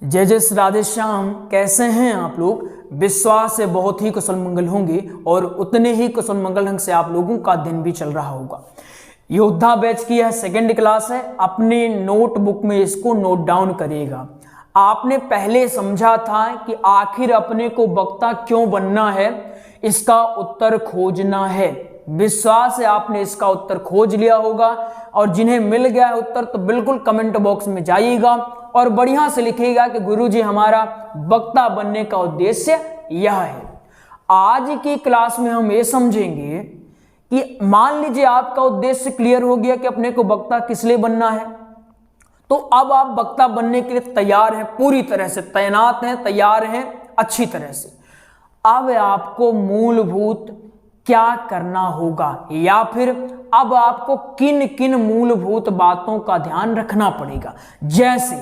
जय जय श्री राधे श्याम। कैसे हैं आप लोग? विश्वास से बहुत ही कुशल मंगल होंगे और उतने ही कुशल मंगल ढंग से आप लोगों का दिन भी चल रहा होगा। योद्धा बैच की यह सेकंड क्लास है। अपने नोटबुक में इसको नोट डाउन करिएगा। आपने पहले समझा था कि आखिर अपने को वक्ता क्यों बनना है, इसका उत्तर खोजना है। विश्वास है आपने इसका उत्तर खोज लिया होगा और जिन्हें मिल गया है उत्तर तो बिल्कुल कमेंट बॉक्स में जाइएगा और बढ़िया से लिखिएगा कि गुरुजी हमारा वक्ता बनने का उद्देश्य यह है। आज की क्लास में हम ये समझेंगे कि मान लीजिए आपका उद्देश्य क्लियर हो गया कि अपने को वक्ता किस लिए बनना है, तो अब आप वक्ता बनने के लिए तैयार हैं, पूरी तरह से तैनात हैं, तैयार हैं अच्छी तरह से। अब आपको मूलभूत क्या करना होगा या फिर अब आपको किन किन मूलभूत बातों का ध्यान रखना पड़ेगा। जैसे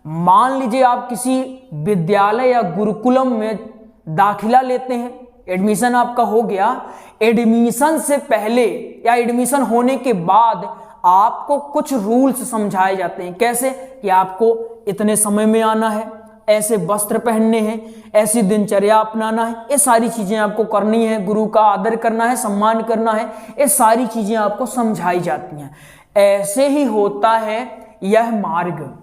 मान लीजिए आप किसी विद्यालय या गुरुकुलम में दाखिला लेते हैं, एडमिशन आपका हो गया। एडमिशन से पहले या एडमिशन होने के बाद आपको कुछ रूल्स समझाए जाते हैं। कैसे कि आपको इतने समय में आना है, ऐसे वस्त्र पहनने हैं, ऐसी दिनचर्या अपनाना है, ये सारी चीजें आपको करनी है, गुरु का आदर करना है, सम्मान करना है, ये सारी चीजें आपको समझाई जाती हैं। ऐसे ही होता है यह मार्ग।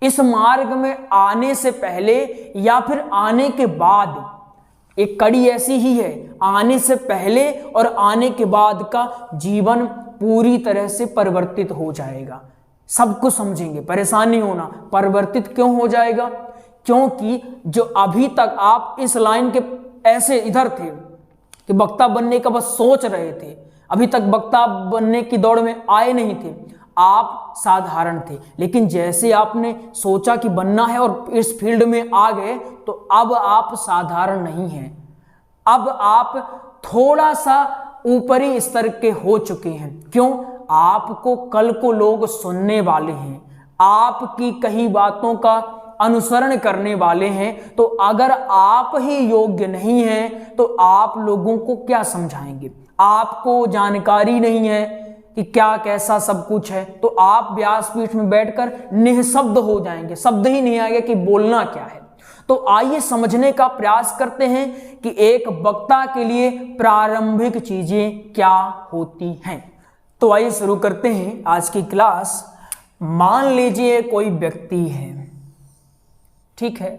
इस मार्ग में आने से पहले या फिर आने के बाद एक कड़ी ऐसी ही है, आने से पहले और आने के बाद का जीवन पूरी तरह से परिवर्तित हो जाएगा। सब कुछ समझेंगे, परेशानी होना। परिवर्तित क्यों हो जाएगा? क्योंकि जो अभी तक आप इस लाइन के ऐसे इधर थे कि वक्ता बनने का बस सोच रहे थे, अभी तक वक्ता बनने की दौड़ में आए नहीं थे, आप साधारण थे। लेकिन जैसे आपने सोचा कि बनना है और इस फील्ड में आ गए तो अब आप साधारण नहीं हैं, अब आप थोड़ा सा ऊपरी स्तर के हो चुके हैं। क्यों? आपको कल को लोग सुनने वाले हैं, आपकी कही बातों का अनुसरण करने वाले हैं। तो अगर आप ही योग्य नहीं हैं तो आप लोगों को क्या समझाएंगे? आपको जानकारी नहीं है कि क्या कैसा सब कुछ है, तो आप व्यासपीठ में बैठकर निःशब्द हो जाएंगे, शब्द ही नहीं आएगा कि बोलना क्या है। तो आइए समझने का प्रयास करते हैं कि एक वक्ता के लिए प्रारंभिक चीजें क्या होती हैं। तो आइए शुरू करते हैं आज की क्लास। मान लीजिए कोई व्यक्ति है, ठीक है,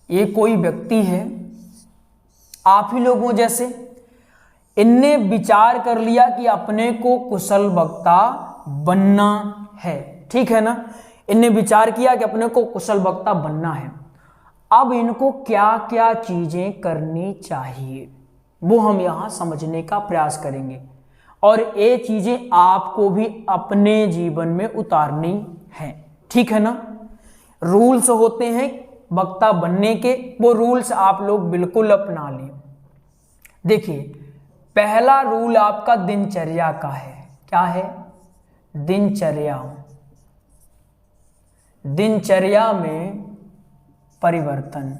ये कोई व्यक्ति है, आप ही लोगों जैसे। इनने विचार कर लिया कि अपने को कुशल वक्ता बनना है, ठीक है ना। इनने विचार किया कि अपने को कुशल वक्ता बनना है। अब इनको क्या क्या चीजें करनी चाहिए वो हम यहां समझने का प्रयास करेंगे और ये चीजें आपको भी अपने जीवन में उतारनी है, ठीक है ना। रूल्स होते हैं वक्ता बनने के, वो रूल्स आप लोग बिल्कुल अपना लें। देखिए, पहला रूल आपका दिनचर्या का है। क्या है? दिनचर्या। दिनचर्या में परिवर्तन।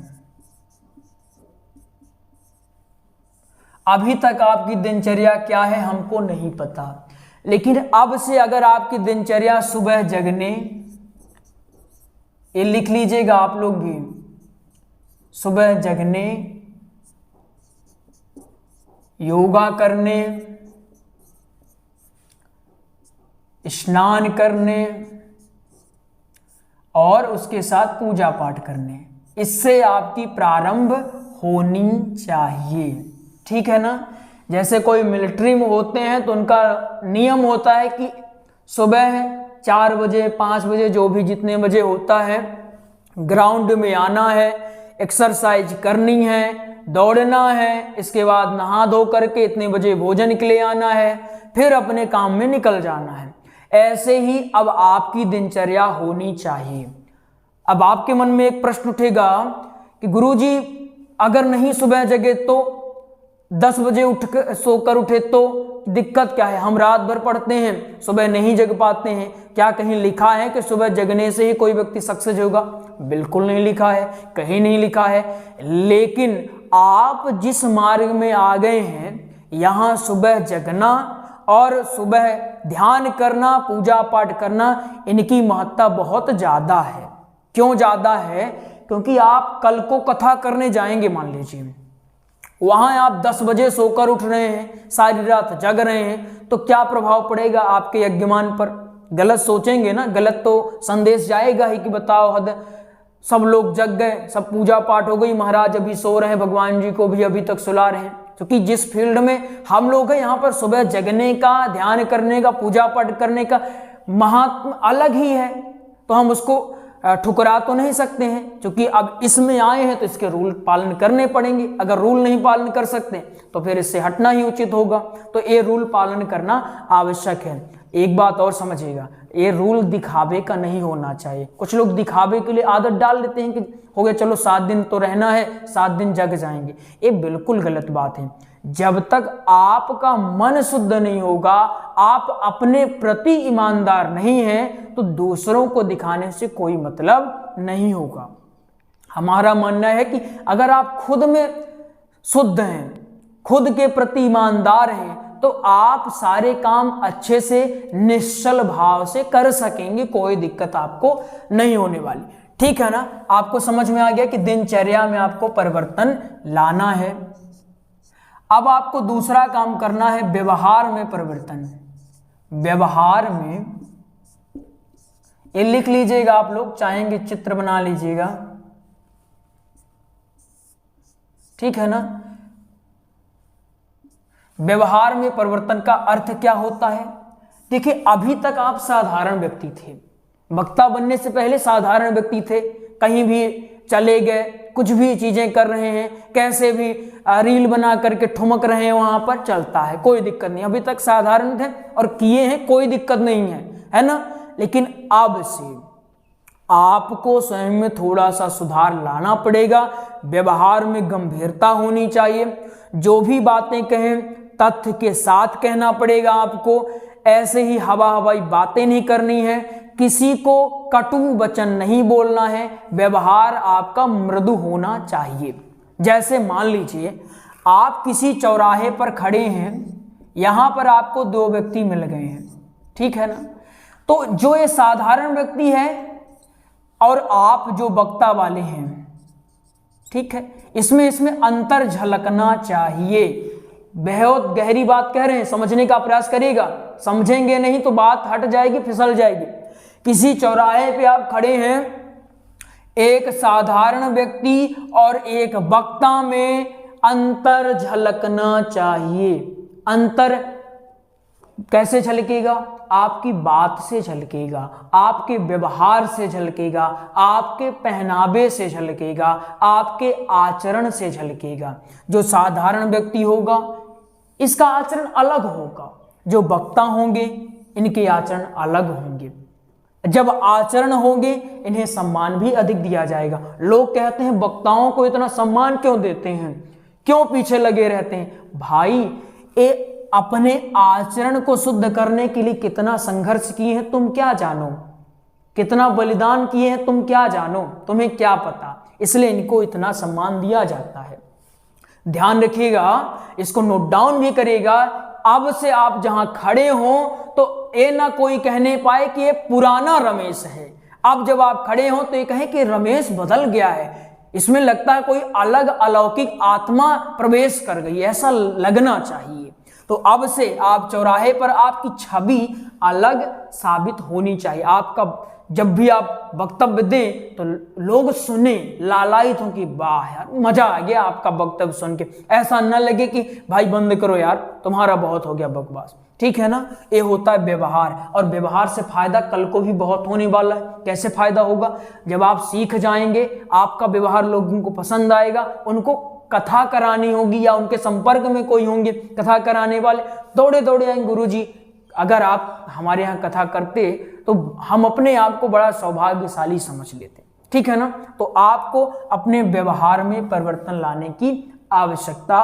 अभी तक आपकी दिनचर्या क्या है हमको नहीं पता, लेकिन अब से अगर आपकी दिनचर्या सुबह जगने, ये लिख लीजिएगा आप लोग भी, सुबह जगने, योगा करने, स्नान करने और उसके साथ पूजा पाठ करने, इससे आपकी प्रारंभ होनी चाहिए, ठीक है ना। जैसे कोई मिलिट्री में होते हैं तो उनका नियम होता है कि सुबह 4 बजे 5 बजे जो भी जितने बजे होता है ग्राउंड में आना है, एक्सरसाइज करनी है, दौड़ना है, इसके बाद नहा धो करके इतने बजे भोजन के लिए आना है, फिर अपने काम में निकल जाना है। ऐसे ही अब आपकी दिनचर्या होनी चाहिए। अब आपके मन में एक प्रश्न उठेगा कि गुरुजी अगर नहीं सुबह जगे तो 10 बजे सोकर उठे तो दिक्कत क्या है? हम रात भर पढ़ते हैं, सुबह नहीं जग पाते हैं। क्या कहीं लिखा है कि सुबह जगने से ही कोई व्यक्ति सक्सेस होगा? बिल्कुल नहीं लिखा है, कहीं नहीं लिखा है। लेकिन आप जिस मार्ग में आ गए हैं, यहां सुबह जगना और सुबह ध्यान करना, पूजा पाठ करना, इनकी महत्ता बहुत ज़्यादा है। क्यों ज़्यादा है? क्योंकि आप कल को कथा करने जाएंगे, मान लीजिए वहां आप 10 बजे सोकर उठ रहे हैं, सारी रात जग रहे हैं, तो क्या प्रभाव पड़ेगा आपके यज्ञमान पर? गलत सोचेंगे ना, गलत तो संदेश जाएगा ही कि बताओ हद, सब लोग जग गए, सब पूजा पाठ हो गई, महाराज अभी सो रहे हैं, भगवान जी को भी अभी तक सुला रहे हैं। क्योंकि जिस फील्ड में हम लोग हैं, यहाँ पर सुबह जगने का, ध्यान करने का, पूजा पाठ करने का महात्म अलग ही है, तो हम उसको ठुकरा तो नहीं सकते हैं। क्योंकि अब इसमें आए हैं तो इसके रूल पालन करने पड़ेंगे। अगर रूल नहीं पालन कर सकते तो फिर इससे हटना ही उचित होगा। तो ये रूल पालन करना आवश्यक है। एक बात और समझिएगा, ये रूल दिखावे का नहीं होना चाहिए। कुछ लोग दिखावे के लिए आदत डाल देते हैं कि हो गया चलो 7 दिन तो रहना है, 7 दिन जग जाएंगे। ये बिल्कुल गलत बात है। जब तक आपका मन शुद्ध नहीं होगा, आप अपने प्रति ईमानदार नहीं हैं, तो दूसरों को दिखाने से कोई मतलब नहीं होगा। हमारा मानना है कि अगर आप खुद में शुद्ध हैं, खुद के प्रति ईमानदार हैं, तो आप सारे काम अच्छे से निश्चल भाव से कर सकेंगे, कोई दिक्कत आपको नहीं होने वाली। ठीक है ना? आपको समझ में आ गया कि दिनचर्या में आपको परिवर्तन लाना है। अब आपको दूसरा काम करना है, व्यवहार में परिवर्तन। व्यवहार में ये लिख लीजिएगा, आप लोग चाहेंगे चित्र बना लीजिएगा, ठीक है ना? व्यवहार में परिवर्तन का अर्थ क्या होता है? देखिए, अभी तक आप साधारण व्यक्ति थे, वक्ता बनने से पहले साधारण व्यक्ति थे, कहीं भी चले गए, कुछ भी चीजें कर रहे हैं, कैसे भी रील बना करके ठुमक रहे हैं, वहां पर चलता है, कोई दिक्कत नहीं। अभी तक साधारण थे और किए हैं, कोई दिक्कत नहीं है ना? लेकिन अब से आपको स्वयं में थोड़ा सा सुधार लाना पड़ेगा। व्यवहार में गंभीरता होनी चाहिए। जो भी बातें कहें तथ्य के साथ कहना पड़ेगा आपको। ऐसे ही हवा हवाई बातें नहीं करनी है, किसी को कटु वचन नहीं बोलना है। व्यवहार आपका मृदु होना चाहिए। जैसे मान लीजिए आप किसी चौराहे पर खड़े हैं, यहां पर आपको 2 व्यक्ति मिल गए हैं, ठीक है ना? तो जो ये साधारण व्यक्ति है और आप जो वक्ता वाले हैं, ठीक है, इसमें अंतर झलकना चाहिए। बहुत गहरी बात कह रहे हैं, समझने का प्रयास करिएगा। समझेंगे नहीं तो बात हट जाएगी, फिसल जाएगी। किसी चौराहे पे आप खड़े हैं, एक साधारण व्यक्ति और एक वक्ता में अंतर झलकना चाहिए। अंतर कैसे झलकेगा? आपकी बात से झलकेगा, आपके व्यवहार से झलकेगा, आपके पहनावे से झलकेगा, आपके आचरण से झलकेगा। जो साधारण व्यक्ति होगा इसका आचरण अलग होगा, जो वक्ता होंगे इनके आचरण अलग होंगे। जब आचरण होंगे इन्हें सम्मान भी अधिक दिया जाएगा। लोग कहते हैं वक्ताओं को इतना सम्मान क्यों देते हैं, क्यों पीछे लगे रहते हैं? भाई, ये अपने आचरण को शुद्ध करने के लिए कितना संघर्ष किए हैं तुम क्या जानो, कितना बलिदान किए हैं तुम क्या जानो, तुम्हें क्या पता। इसलिए इनको इतना सम्मान दिया जाता है। ध्यान रखिएगा, इसको नोट डाउन भी करिएगा। अब से आप जहां खड़े हो तो ये ना कोई कहने पाए कि ये पुराना रमेश है। अब जब आप खड़े हो तो ये कहे कि रमेश बदल गया है, इसमें लगता है कोई अलग अलौकिक आत्मा प्रवेश कर गई, ऐसा लगना चाहिए। तो अब से आप चौराहे पर आपकी छवि अलग साबित होनी चाहिए। आपका जब भी आप वक्तव्य दें तो लोग सुने, लालायित हो कि वाह यार मजा आ गया आपका वक्तव्य सुन के। ऐसा न लगे कि भाई बंद करो यार, तुम्हारा बहुत हो गया बकवास, ठीक है ना? ये होता है व्यवहार, और व्यवहार से फायदा कल को भी बहुत होने वाला है। कैसे फायदा होगा? जब आप सीख जाएंगे, आपका व्यवहार लोगों को पसंद आएगा, उनको कथा करानी होगी या उनके संपर्क में कोई होंगे कथा कराने वाले, दौड़े दौड़े आएंगे, गुरुजी अगर आप हमारे यहाँ कथा करते तो हम अपने आप को बड़ा सौभाग्यशाली समझ लेते, ठीक है ना? तो आपको अपने व्यवहार में परिवर्तन लाने की आवश्यकता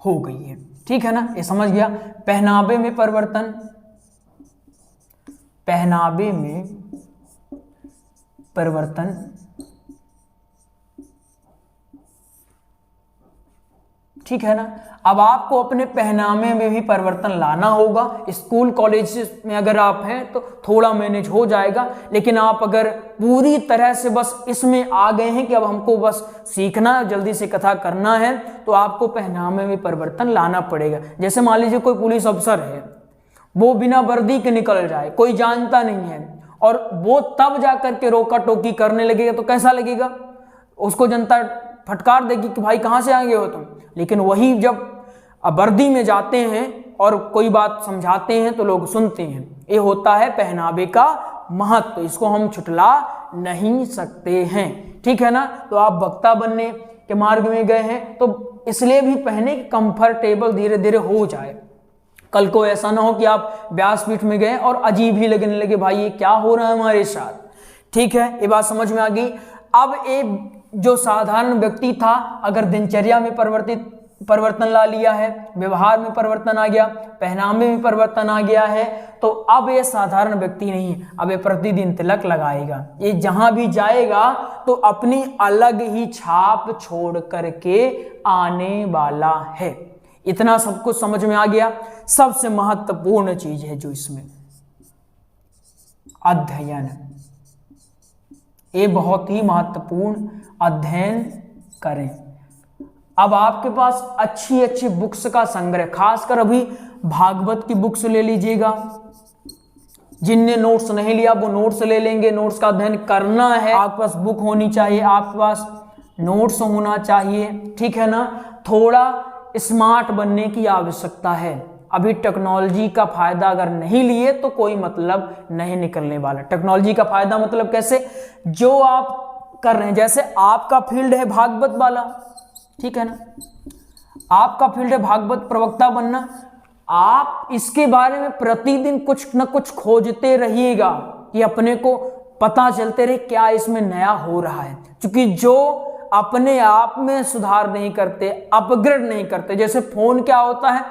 हो गई है, ठीक है ना? ये समझ गया। पहनावे में परिवर्तन, पहनावे में परिवर्तन ठीक है ना। अब आपको अपने पहनावे में भी परिवर्तन लाना होगा। स्कूल कॉलेज में अगर आप हैं तो थोड़ा मैनेज हो जाएगा, लेकिन आप अगर पूरी तरह से बस इसमें आ गए हैं कि अब हमको बस सीखना, जल्दी से कथा करना है, तो आपको पहनावे में परिवर्तन लाना पड़ेगा। जैसे मान लीजिए कोई पुलिस अफसर है, वो बिना वर्दी के निकल जाए, कोई जानता नहीं है, और वो तब जा करके रोका टोकी करने लगेगा तो कैसा लगेगा? उसको जनता फटकार देगी कि भाई कहाँ से आए हो तुम। लेकिन वही जब वर्दी में जाते हैं और कोई बात समझाते हैं तो लोग सुनते हैं। ये होता है पहनावे का महत्व, इसको हम छुटला नहीं सकते हैं, ठीक है ना। तो आप वक्ता बनने के मार्ग में गए हैं तो इसलिए भी पहने कि कंफर्टेबल धीरे धीरे हो जाए। कल को ऐसा ना हो कि आप व्यासपीठ में गए और अजीब ही लगने लगे, भाई ये क्या हो रहा है हमारे साथ, ठीक है। ये बात समझ में आ गई। अब एक जो साधारण व्यक्ति था, अगर दिनचर्या में परिवर्तन ला लिया है, व्यवहार में परिवर्तन आ गया, पहनावे में परिवर्तन आ गया है, तो अब ये साधारण व्यक्ति नहीं है, अब ये प्रतिदिन तिलक लगाएगा। ये जहां भी जाएगा तो अपनी अलग ही छाप छोड़ करके आने वाला है। इतना सब कुछ समझ में आ गया। सबसे महत्वपूर्ण चीज है जो इसमें अध्ययन, ये बहुत ही महत्वपूर्ण, अध्ययन करें। अब आपके पास अच्छी अच्छी बुक्स का संग्रह, खासकर अभी भागवत की बुक्स ले लीजिएगा। जिनने नोट्स नहीं लिया वो नोट्स ले लेंगे। नोट्स का अध्ययन करना है, आपके पास बुक होनी चाहिए, आपके पास नोट्स होना चाहिए, ठीक है ना। थोड़ा स्मार्ट बनने की आवश्यकता है। अभी टेक्नोलॉजी का फायदा अगर नहीं लिए तो कोई मतलब नहीं निकलने वाला। टेक्नोलॉजी का फायदा मतलब कैसे, जो आप कर रहे हैं, जैसे आपका फील्ड है भागवत वाला, ठीक है ना, आपका फील्ड है भागवत प्रवक्ता बनना, आप इसके बारे में प्रतिदिन कुछ न कुछ खोजते रहिएगा कि अपने को पता चलते रहे क्या इसमें नया हो रहा है। क्योंकि जो अपने आप में सुधार नहीं करते, अपग्रेड नहीं करते, जैसे फोन क्या होता है,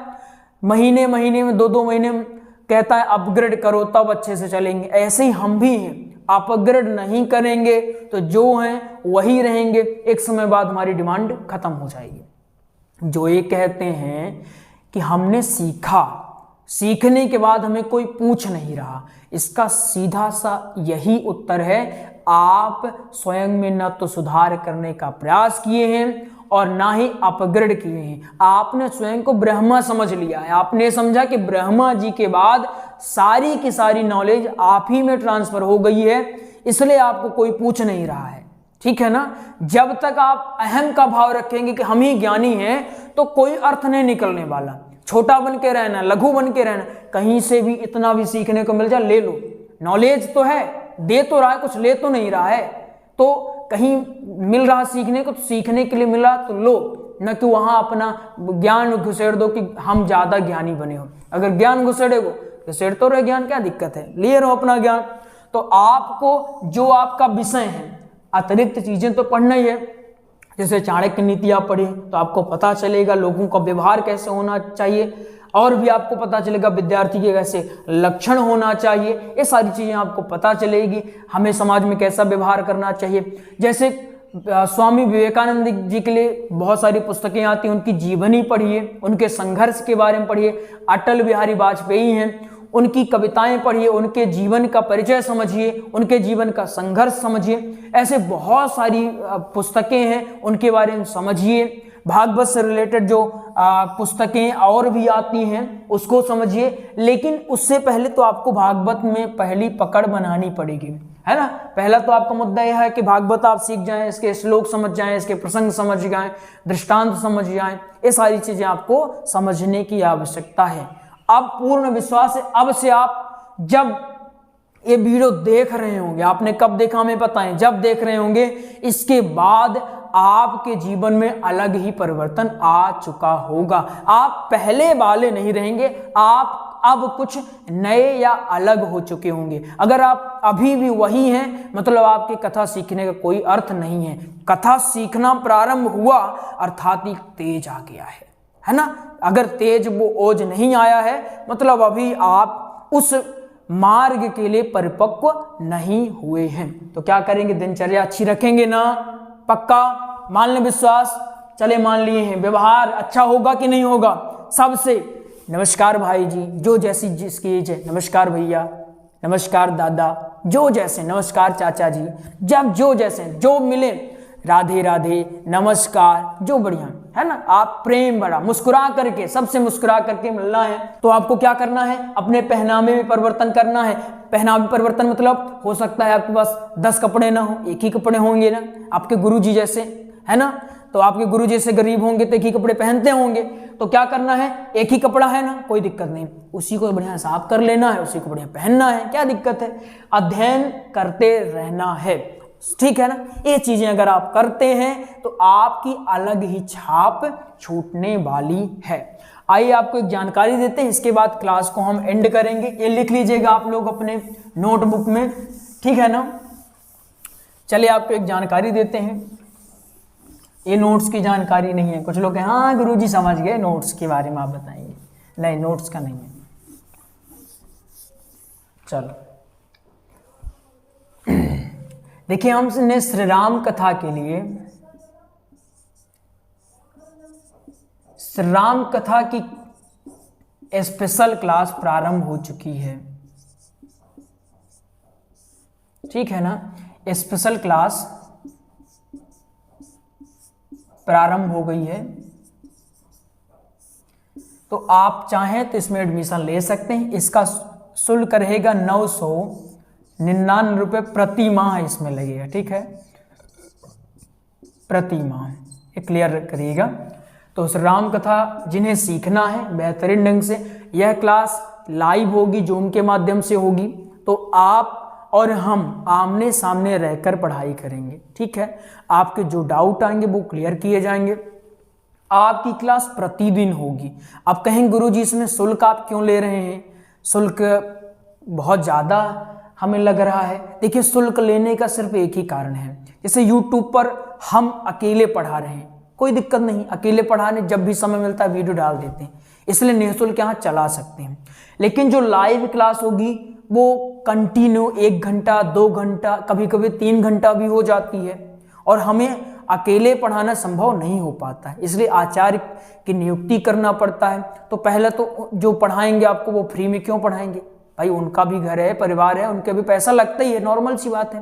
महीने महीने में 2-2 महीने में कहता है अपग्रेड करो तब अच्छे से चलेंगे, ऐसे ही हम भी हैं। अपग्रेड नहीं करेंगे तो जो हैं वही रहेंगे, एक समय बाद हमारी डिमांड खत्म हो जाएगी। जो ये कहते हैं कि हमने सीखा, सीखने के बाद हमें कोई पूछ नहीं रहा, इसका सीधा सा यही उत्तर है, आप स्वयं में न तो सुधार करने का प्रयास किए हैं और ना ही अपग्रेड किए हैं। आपने स्वयं को ब्रह्मा समझ लिया है। आपने समझा कि ब्रह्मा जी के बाद सारी की सारी नॉलेज आप ही में ट्रांसफर हो गई है, इसलिए आपको कोई पूछ नहीं रहा है, ठीक है ना। जब तक आप अहम का भाव रखेंगे कि हम ही ज्ञानी हैं तो कोई अर्थ नहीं निकलने वाला। छोटा बन के रहना, लघु बन के रहना, कहीं से भी इतना भी सीखने को मिल जाए ले लो। नॉलेज तो है, दे तो रहा है, कुछ ले तो नहीं रहा है। तो कहीं मिल रहा सीखने को, तो सीखने के लिए मिला तो लो, न कि वहां अपना ज्ञान घुसेड़ दो कि हम ज्यादा ज्ञानी बने हो। अगर ज्ञान घुसेड़े वो घुसेड़ तो रहे, ज्ञान क्या दिक्कत है, लिए रहो अपना ज्ञान। तो आपको जो आपका विषय है, अतिरिक्त चीजें तो पढ़ना ही है। जैसे चाणक्य नीतियां पढ़ी तो आपको पता चलेगा लोगों का व्यवहार कैसे होना चाहिए, और भी आपको पता चलेगा विद्यार्थी के कैसे लक्षण होना चाहिए, ये सारी चीजें आपको पता चलेगी। हमें समाज में कैसा व्यवहार करना चाहिए। जैसे स्वामी विवेकानंद जी के लिए बहुत सारी पुस्तकें आती हैं, उनकी जीवनी पढ़िए, उनके संघर्ष के बारे में पढ़िए। अटल बिहारी वाजपेयी हैं, उनकी कविताएं पढ़िए, उनके जीवन का परिचय समझिए, उनके जीवन का संघर्ष समझिए। ऐसे बहुत सारी पुस्तकें हैं, उनके बारे में समझिए। भागवत से रिलेटेड जो पुस्तकें और भी आती हैं उसको समझिए। लेकिन उससे पहले तो आपको भागवत में पहली पकड़ बनानी पड़ेगी, है ना। पहला तो आपका मुद्दा यह है कि भागवत आप सीख जाएं, इसके श्लोक समझ जाएं, इसके प्रसंग समझ जाएं, दृष्टांत समझ जाएं, ये सारी चीजें आपको समझने की आवश्यकता है। अब पूर्ण विश्वास है, अब से आप जब ये वीडियो देख रहे होंगे, आपने कब देखा हमें पता है, जब देख रहे होंगे, इसके बाद आपके जीवन में अलग ही परिवर्तन आ चुका होगा। आप पहले वाले नहीं रहेंगे, आप अब कुछ नए या अलग हो चुके होंगे। अगर आप अभी भी वही हैं, मतलब आपकी कथा सीखने का कोई अर्थ नहीं है। कथा सीखना प्रारंभ हुआ अर्थात एक तेज आ गया है ना। अगर तेज वो ओज नहीं आया है, मतलब अभी आप उस मार्ग के लिए परिपक्व नहीं हुए हैं। तो क्या करेंगे, दिनचर्या अच्छी रखेंगे ना, पक्का मान लें विश्वास, चले मान लिए हैं, व्यवहार अच्छा होगा कि नहीं होगा सबसे। नमस्कार भाई जी, जो जैसी जिसकी एज है, नमस्कार भैया, नमस्कार दादा, जो जैसे, नमस्कार चाचा जी, जब जो जैसे जो मिले, राधे राधे, नमस्कार, जो बढ़िया है ना। आप प्रेम बड़ा मुस्कुरा करके, सबसे मुस्कुरा करके मिलना है। तो आपको क्या करना है, अपने पहनावे में परिवर्तन करना है। पहनावे परिवर्तन मतलब हो सकता है आपके पास 10 कपड़े ना हो, एक ही कपड़े होंगे ना, आपके गुरुजी जैसे, है ना। तो आपके गुरु जैसे गरीब होंगे तो एक ही कपड़े पहनते होंगे, तो क्या करना है, एक ही कपड़ा है ना, कोई दिक्कत नहीं, उसी को बढ़िया साफ कर लेना है, उसी को बढ़िया पहनना है, क्या दिक्कत है। अध्ययन करते रहना है, ठीक है ना। ये चीजें अगर आप करते हैं तो आपकी अलग ही छाप छूटने वाली है। आइए आपको एक जानकारी देते हैं, इसके बाद क्लास को हम एंड करेंगे। ये लिख लीजिएगा आप लोग अपने नोटबुक में, ठीक है ना। चलिए आपको एक जानकारी देते हैं, ये नोट्स की जानकारी नहीं है। कुछ लोग कहें हाँ गुरुजी समझ गए, नोट्स के बारे में आप बताएंगे, नहीं नोट्स का नहीं है। चलो देखिए, हमने श्री राम कथा के लिए, श्री राम कथा की स्पेशल क्लास प्रारंभ हो चुकी है, ठीक है ना। स्पेशल क्लास प्रारंभ हो गई है, तो आप चाहें तो इसमें एडमिशन ले सकते हैं। इसका शुल्क रहेगा 999 रुपये प्रति माह इसमें लगेगा, ठीक है, प्रति माह, ये क्लियर करिएगा। तो श्री राम कथा जिन्हें सीखना है बेहतरीन ढंग से, यह क्लास लाइव होगी, जूम के माध्यम से होगी, तो आप और हम आमने सामने रहकर पढ़ाई करेंगे, ठीक है। आपके जो डाउट आएंगे वो क्लियर किए जाएंगे। आपकी क्लास प्रतिदिन होगी। आप कहेंगे गुरुजी इसमें शुल्क आप क्यों ले रहे हैं, शुल्क बहुत ज़्यादा हमें लग रहा है। देखिए, शुल्क लेने का सिर्फ एक ही कारण है, जैसे यूट्यूब पर हम अकेले पढ़ा रहे हैं, कोई दिक्कत नहीं, अकेले पढ़ाने जब भी समय मिलता है वीडियो डाल देते हैं, इसलिए निःशुल्क यहाँ चला सकते हैं। लेकिन जो लाइव क्लास होगी वो कंटिन्यू 1 घंटा 2 घंटा कभी कभी 3 घंटा भी हो जाती है, और हमें अकेले पढ़ाना संभव नहीं हो पाता है, इसलिए आचार्य की नियुक्ति करना पड़ता है। तो पहले तो जो पढ़ाएंगे आपको वो फ्री में क्यों पढ़ाएंगे भाई, उनका भी घर है, परिवार है, उनके भी पैसा लगता ही है, नॉर्मल सी बात है।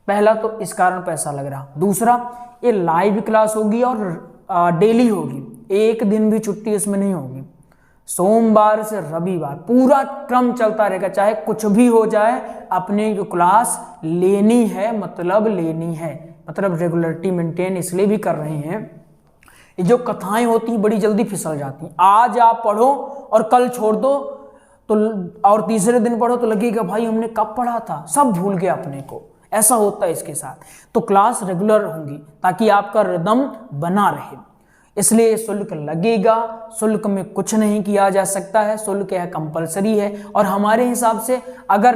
पहला तो इस कारण पैसा लग रहा। दूसरा, ये लाइव क्लास होगी और डेली होगी, एक दिन भी छुट्टी इसमें नहीं होगी, सोमवार से रविवार पूरा क्रम चलता रहेगा, चाहे कुछ भी हो जाए, अपने जो क्लास लेनी है, मतलब लेनी है, मतलब रेगुलरिटी मेंटेन इसलिए भी कर रहे हैं। ये जो कथाएं होती हैं बड़ी जल्दी फिसल जाती हैं, आज आप पढ़ो और कल छोड़ दो तो, और तीसरे दिन पढ़ो तो लगेगा भाई हमने कब पढ़ा था, सब भूल गया अपने को, ऐसा होता है इसके साथ। तो क्लास रेगुलर होंगी ताकि आपका रिदम बना रहे, इसलिए शुल्क लगेगा। शुल्क में कुछ नहीं किया जा सकता है, शुल्क यह कंपलसरी है। और हमारे हिसाब से अगर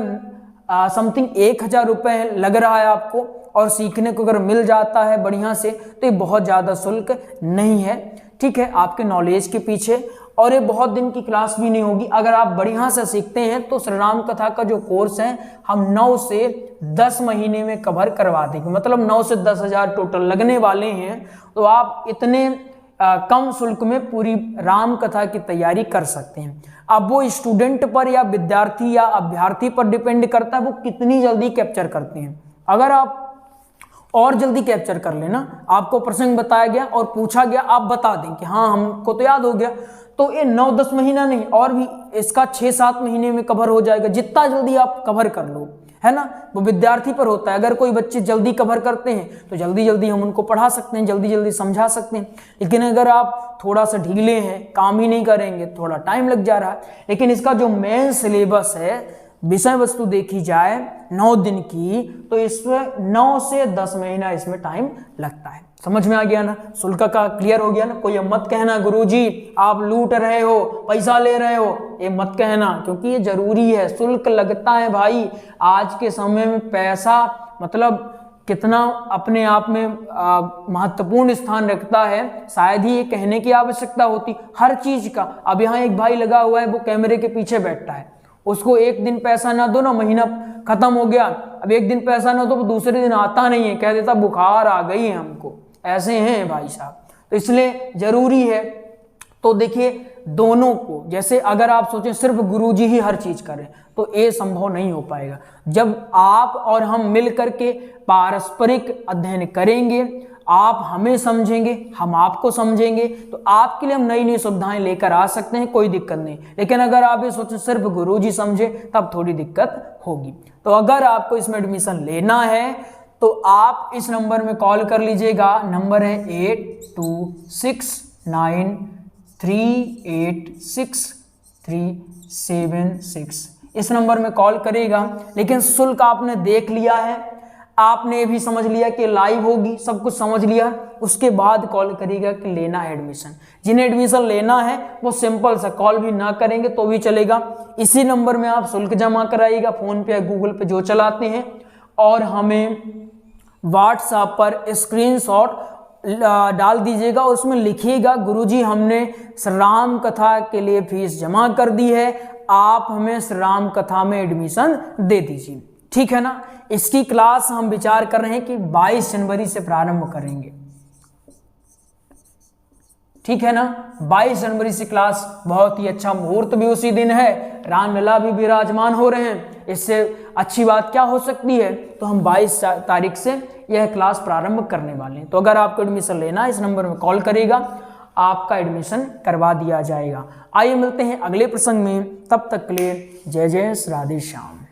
समथिंग 1000 रुपये लग रहा है आपको और सीखने को अगर मिल जाता है बढ़िया से, तो ये बहुत ज़्यादा शुल्क नहीं है, ठीक है, आपके नॉलेज के पीछे। और ये बहुत दिन की क्लास भी नहीं होगी, अगर आप बढ़िया से सीखते हैं तो श्री राम कथा का जो कोर्स है हम 9 से 10 महीने में कवर करवा देंगे, मतलब 9 से 10,000 टोटल लगने वाले हैं। तो आप इतने कम शुल्क में पूरी राम कथा की तैयारी कर सकते हैं। अब वो स्टूडेंट पर या विद्यार्थी या अभ्यर्थी पर डिपेंड करता है वो कितनी जल्दी कैप्चर करते हैं। अगर आप और जल्दी कैप्चर कर लेना, आपको प्रसंग बताया गया और पूछा गया, आप बता दें कि हाँ हमको तो याद हो गया, तो ये 9-10 महीना नहीं, और भी इसका 6-7 महीने में कवर हो जाएगा, जितना जल्दी आप कवर कर लो, है ना। वो विद्यार्थी पर होता है, अगर कोई बच्चे जल्दी कवर करते हैं तो जल्दी जल्दी हम उनको पढ़ा सकते हैं, जल्दी जल्दी समझा सकते हैं। लेकिन अगर आप थोड़ा सा ढीले हैं, काम ही नहीं करेंगे, थोड़ा टाइम लग जा रहा है। लेकिन इसका जो मेन सिलेबस है, विषय वस्तु देखी जाए 9 दिन की, तो इसमें 9 से 10 महीना इसमें टाइम लगता है। समझ में आ गया ना, शुल्क का क्लियर हो गया ना। कोई अब मत कहना गुरुजी आप लूट रहे हो, पैसा ले रहे हो, ये मत कहना, क्योंकि ये जरूरी है, शुल्क लगता है भाई। आज के समय में पैसा मतलब कितना अपने आप में महत्वपूर्ण स्थान रखता है, शायद ही ये कहने की आवश्यकता होती हर चीज का। अब यहाँ एक भाई लगा हुआ है, वो कैमरे के पीछे बैठा है, उसको एक दिन पैसा ना दो ना, महीना खत्म हो गया, अब एक दिन पैसा ना दो तो दूसरे दिन आता नहीं है, कह देता बुखार आ गई है हमको, ऐसे हैं भाई साहब। तो इसलिए जरूरी है। तो देखिए दोनों को, जैसे अगर आप सोचें सिर्फ गुरुजी ही हर चीज करें तो ये संभव नहीं हो पाएगा। जब आप और हम मिल करके पारस्परिक अध्ययन करेंगे, आप हमें समझेंगे, हम आपको समझेंगे, तो आपके लिए हम नई नई सुविधाएं लेकर आ सकते हैं, कोई दिक्कत नहीं। लेकिन अगर आप ये सोचें सिर्फ गुरुजी समझे तब थोड़ी दिक्कत होगी। तो अगर आपको इसमें एडमिशन लेना है तो आप इस नंबर में कॉल कर लीजिएगा। नंबर है 8269386376। इस नंबर में कॉल करेगा। लेकिन शुल्क आपने देख लिया है, आपने भी समझ लिया कि लाइव होगी, सब कुछ समझ लिया, उसके बाद कॉल करिएगा कि लेना है एडमिशन। जिन्हें एडमिशन लेना है वो सिंपल सा कॉल भी ना करेंगे तो भी चलेगा। इसी नंबर में आप शुल्क जमा कराइएगा, फोन पे या गूगल पे जो चलाते हैं, और हमें व्हाट्सएप पर स्क्रीनशॉट डाल दीजिएगा। उसमें लिखिएगा गुरुजी हमने राम कथा के लिए फीस जमा कर दी है, आप हमें राम कथा में एडमिशन दे दीजिए, ठीक है ना। इसकी क्लास हम विचार कर रहे हैं कि 22 जनवरी से प्रारंभ करेंगे, ठीक है ना। 22 जनवरी से क्लास, बहुत ही अच्छा मुहूर्त भी उसी दिन है, रामलला भी विराजमान हो रहे हैं, इससे अच्छी बात क्या हो सकती है। तो हम 22 तारीख से यह क्लास प्रारंभ करने वाले हैं। तो अगर आपको एडमिशन लेना है इस नंबर में कॉल करेगा, आपका एडमिशन करवा दिया जाएगा। आइए मिलते हैं अगले प्रसंग में, तब तक के लिए जय जय राधे श्याम।